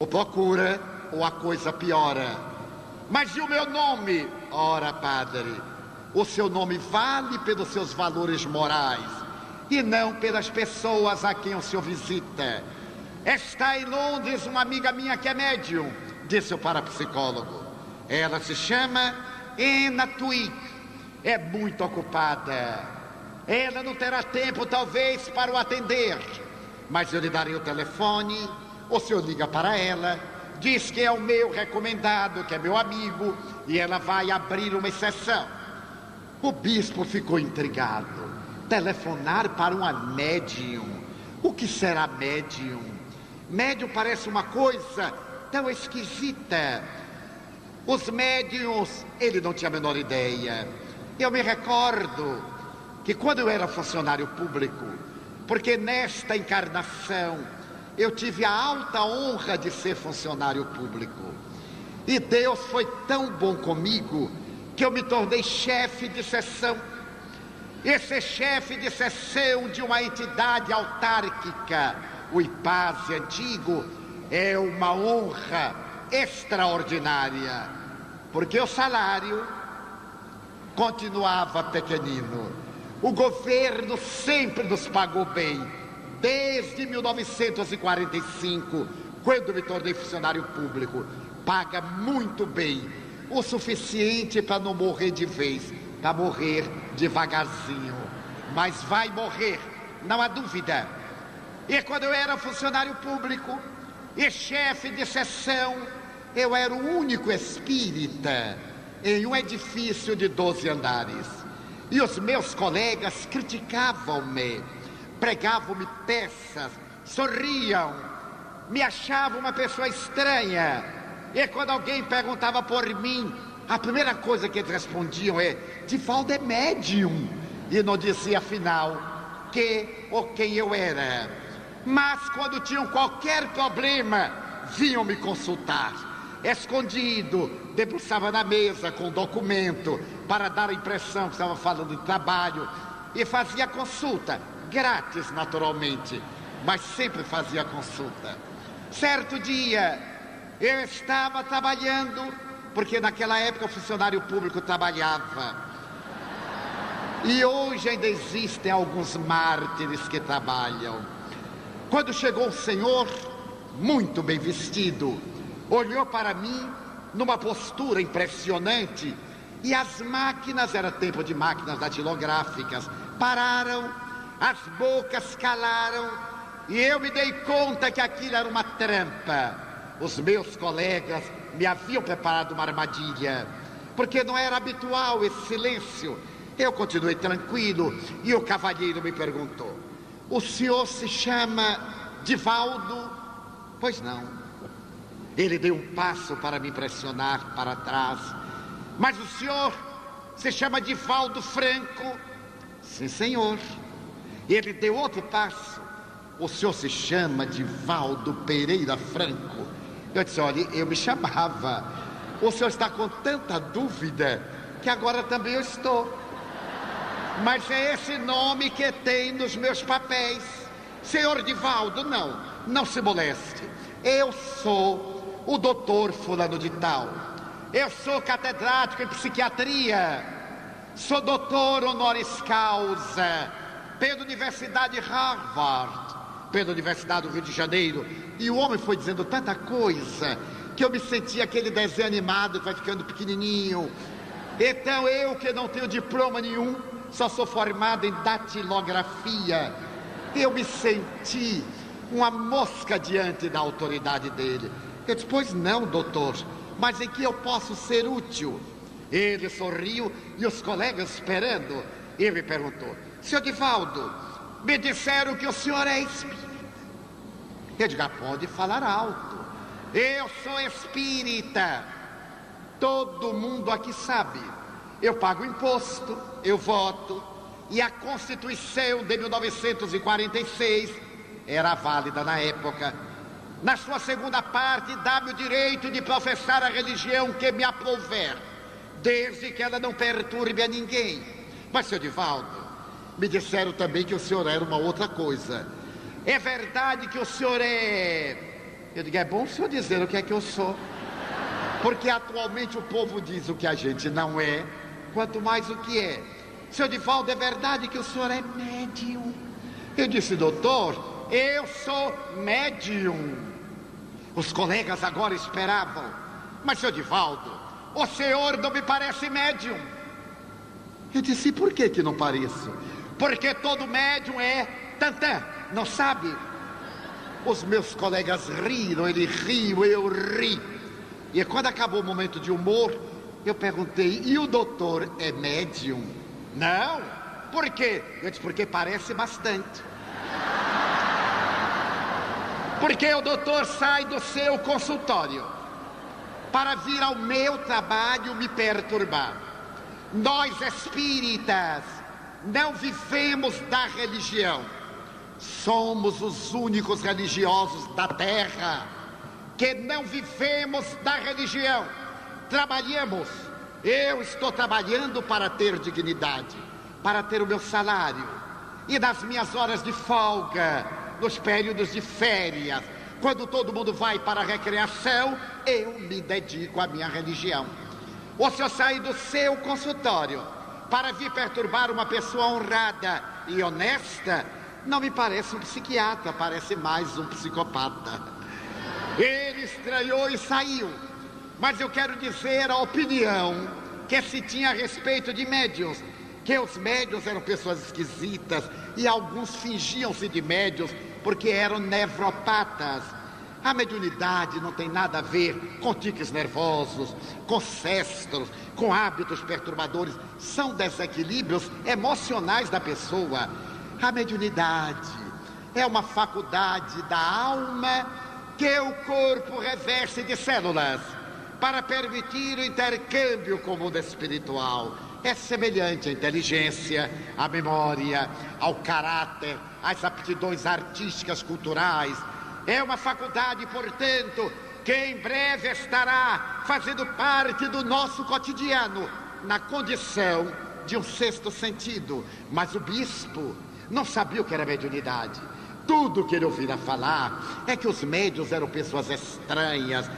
Ou procura, ou a coisa piora. Mas e o meu nome? Ora, padre, o seu nome vale pelos seus valores morais e não pelas pessoas a quem o senhor visita. Está em Londres uma amiga minha que é médium, disse o parapsicólogo. Ela se chama Anna Twig. É muito ocupada. Ela não terá tempo, talvez, para o atender. Mas eu lhe darei o telefone. O senhor liga para ela, diz que é o meu recomendado, que é meu amigo, e ela vai abrir uma exceção. O bispo ficou intrigado. Telefonar para uma médium. O que será médium? Médium parece uma coisa tão esquisita. Os médiums, ele não tinha a menor ideia. Eu me recordo que quando eu era funcionário público, porque nesta encarnação eu tive a alta honra de ser funcionário público, e Deus foi tão bom comigo que eu me tornei chefe de seção. Esse chefe de seção de uma entidade autárquica, o IPASE antigo, é uma honra extraordinária, porque o salário continuava pequenino. O governo sempre nos pagou bem, desde 1945, quando me tornei funcionário público. Paga muito bem, o suficiente para não morrer de vez, para morrer devagarzinho, mas vai morrer, não há dúvida. E quando eu era funcionário público e chefe de seção, eu era o único espírita em um edifício de 12 andares. E os meus colegas criticavam-me, pregavam-me peças, sorriam, me achavam uma pessoa estranha. E quando alguém perguntava por mim, a primeira coisa que eles respondiam é: Divaldo é médium. E não dizia afinal que ou quem eu era. Mas quando tinham qualquer problema, vinham me consultar. Escondido, debruçava na mesa com documento para dar a impressão que estava falando de trabalho, e fazia consulta, grátis naturalmente, mas sempre fazia consulta. Certo dia, eu estava trabalhando, porque naquela época o funcionário público trabalhava, e hoje ainda existem alguns mártires que trabalham. Quando chegou um senhor, muito bem vestido, olhou para mim numa postura impressionante, e as máquinas, era tempo de máquinas datilográficas, pararam, as bocas calaram, e eu me dei conta que aquilo era uma trampa. Os meus colegas me haviam preparado uma armadilha, porque não era habitual esse silêncio. Eu continuei tranquilo, e o cavalheiro me perguntou: o senhor se chama Divaldo? Pois não. Ele deu um passo para me impressionar para trás. Mas o senhor se chama Divaldo Franco? Sim, senhor. Ele deu outro passo. O senhor se chama Divaldo Pereira Franco? Eu disse: olha, eu me chamava. O senhor está com tanta dúvida que agora também eu estou. Mas é esse nome que tem nos meus papéis. Senhor Divaldo, não se moleste. Eu sou o doutor fulano de tal. Eu sou catedrático em psiquiatria. Sou doutor honoris causa pela Universidade Harvard, pela Universidade do Rio de Janeiro. E o homem foi dizendo tanta coisa que eu me senti aquele desenho animado que vai ficando pequenininho. Então eu, que não tenho diploma nenhum, só sou formado em datilografia, eu me senti uma mosca diante da autoridade dele. Eu disse: pois não, doutor, mas em que eu posso ser útil? Ele sorriu, e os colegas esperando, ele me perguntou: senhor Divaldo, me disseram que o senhor é espírita. Eu digo: pode falar alto. Eu sou espírita. Todo mundo aqui sabe. Eu pago imposto, eu voto, e a Constituição de 1946 era válida na época. Na sua segunda parte, dá-me o direito de professar a religião que me aprouver, desde que ela não perturbe a ninguém. Mas, senhor Divaldo, me disseram também que o senhor era uma outra coisa. É verdade que o senhor é Eu digo, é bom o senhor dizer o que é que eu sou. Porque atualmente o povo diz o que a gente não é, quanto mais o que é. Seu Divaldo, é verdade que o senhor é médium? Eu disse, doutor, eu sou médium. Os colegas agora esperavam. Mas, seu Divaldo, o senhor não me parece médium. Eu disse, e por que não pareço? Porque todo médium é tantã, não sabe? Os meus colegas riram, ele riu, eu ri. E quando acabou o momento de humor, eu perguntei, e o doutor é médium? Não. Por quê? Eu disse, porque parece bastante. Porque o doutor sai do seu consultório para vir ao meu trabalho me perturbar. Nós espíritas não vivemos da religião. Somos os únicos religiosos da terra que não vivemos da religião. Trabalhamos. Eu estou trabalhando para ter dignidade, para ter o meu salário. E nas minhas horas de folga, nos períodos de férias, quando todo mundo vai para a recreação, eu me dedico à minha religião. Ou se eu sair do seu consultório para vir perturbar uma pessoa honrada e honesta, não me parece um psiquiatra, parece mais um psicopata. Ele estranhou e saiu. Mas eu quero dizer a opinião que se tinha a respeito de médiuns, que os médiuns eram pessoas esquisitas e alguns fingiam-se de médiuns porque eram nevropatas. A mediunidade não tem nada a ver com tiques nervosos, com cestros, com hábitos perturbadores. São desequilíbrios emocionais da pessoa. A mediunidade é uma faculdade da alma que o corpo reveste de células para permitir o intercâmbio com o mundo espiritual. É semelhante à inteligência, à memória, ao caráter, às aptidões artísticas, culturais. É uma faculdade, portanto, que em breve estará fazendo parte do nosso cotidiano, na condição de um sexto sentido. Mas o bispo não sabia o que era mediunidade. Tudo que ele ouvira falar é que os médiuns eram pessoas estranhas,